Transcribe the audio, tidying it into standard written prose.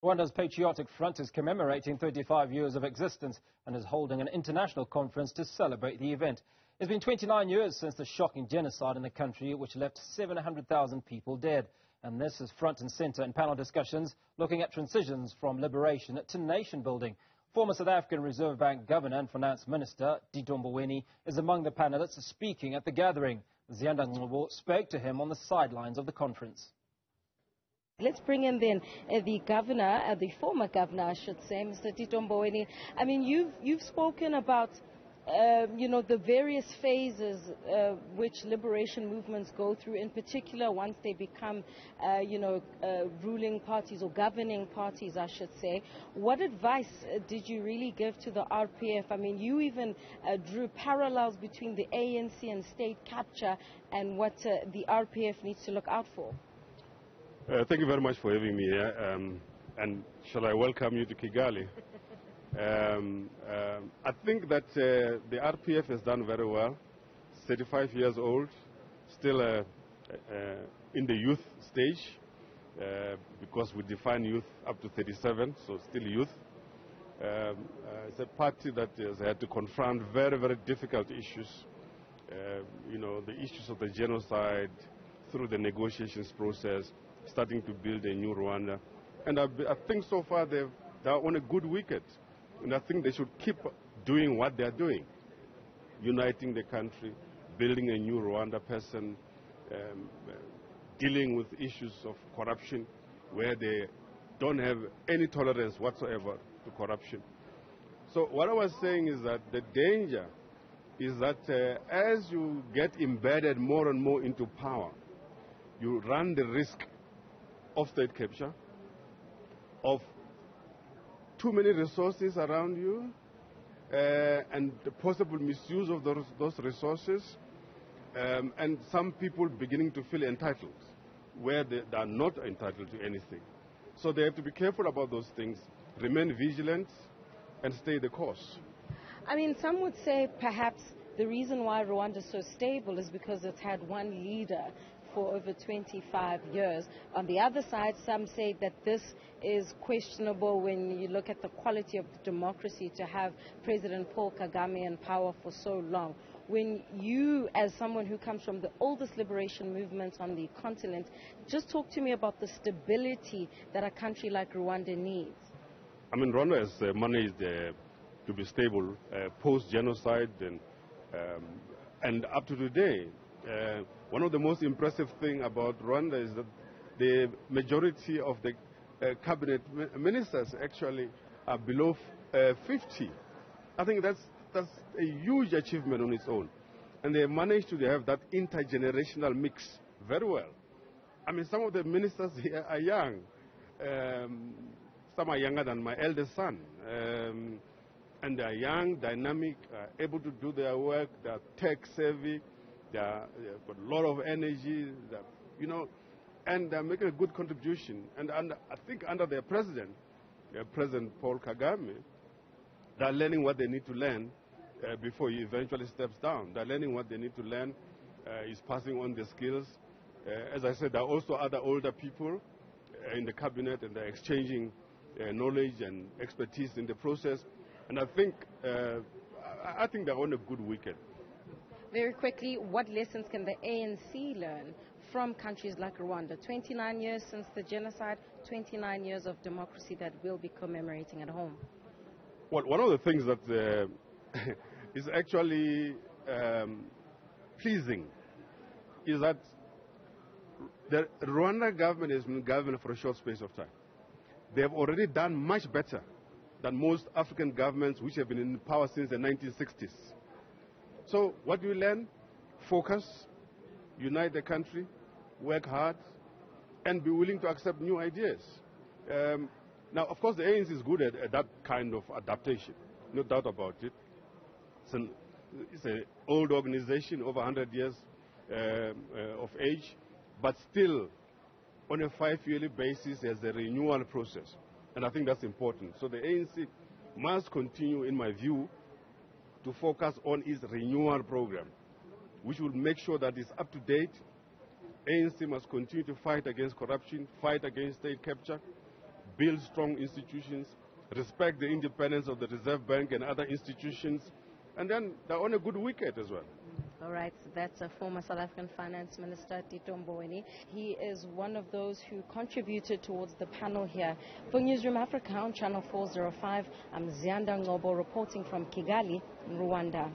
Rwanda's Patriotic Front is commemorating 35 years of existence and is holding an international conference to celebrate the event. It's been 29 years since the shocking genocide in the country, which left 700,000 people dead. And this is front and center in panel discussions looking at transitions from liberation to nation building. Former South African Reserve Bank Governor and Finance Minister Tito Mboweni is among the panelists speaking at the gathering. Ziyanda Ngcobo spoke to him on the sidelines of the conference. Let's bring in then the governor, the former governor, I should say, Mr. Tito Mboweni. I mean, you've spoken about, the various phases which liberation movements go through, in particular once they become, ruling parties or governing parties, I should say. What advice did you really give to the RPF? I mean, you even drew parallels between the ANC and state capture and what the RPF needs to look out for. Thank you very much for having me here. And shall I welcome you to Kigali? I think that the RPF has done very well. 35 years old, still in the youth stage, because we define youth up to 37, so still youth. It's a party that has had to confront very, very difficult issues. The issues of the genocide through the negotiations process, starting to build a new Rwanda. And I think so far they're on a good wicket. And I think they should keep doing what they're doing, uniting the country, building a new Rwanda person, dealing with issues of corruption where they don't have any tolerance whatsoever to corruption. So what I was saying is that the danger is that as you get embedded more and more into power, you run the risk of state capture, of too many resources around you, and the possible misuse of those resources, and some people beginning to feel entitled, where they are not entitled to anything. So they have to be careful about those things, remain vigilant, and stay the course. I mean, some would say perhaps the reason why Rwanda is so stable is because it's had one leader for over 25 years. On the other side, some say that this is questionable when you look at the quality of the democracy to have President Paul Kagame in power for so long. When you, as someone who comes from the oldest liberation movement on the continent, just talk to me about the stability that a country like Rwanda needs. I mean, Rwanda has managed to be stable post-genocide and up to today. One of the most impressive things about Rwanda is that the majority of the cabinet ministers actually are below 50. I think that's a huge achievement on its own. And they managed to have that intergenerational mix very well. I mean, some of the ministers here are young. Some are younger than my eldest son. And they are young, dynamic, able to do their work, they are tech-savvy. They've got a lot of energy, and they're making a good contribution. And I think under their president, President Paul Kagame, they're learning what they need to learn before he eventually steps down. They're learning what they need to learn. He's passing on the skills. As I said, there are also other older people in the cabinet, and they're exchanging knowledge and expertise in the process. And I think they're on a good wicket. Very quickly, what lessons can the ANC learn from countries like Rwanda? 29 years since the genocide, 29 years of democracy that we'll be commemorating at home. Well, one of the things that is actually pleasing is that the Rwanda government has been government for a short space of time. They have already done much better than most African governments which have been in power since the 1960s. So what do we learn? Focus, unite the country, work hard, and be willing to accept new ideas. Now, of course, the ANC is good at that kind of adaptation, no doubt about it. It's an old organization, over 100 years of age, but still, on a 5-yearly basis, there's a renewal process. And I think that's important. So the ANC must continue, in my view, to focus on its renewal program, which will make sure that it's up to date. ANC must continue to fight against corruption, fight against state capture, build strong institutions, respect the independence of the Reserve Bank and other institutions, and then they're on a good wicket as well. All right, so that's a former South African Finance Minister, Tito Mboweni. He is one of those who contributed towards the panel here. For Newsroom Africa on Channel 405, I'm Zianda Ngobo reporting from Kigali, in Rwanda.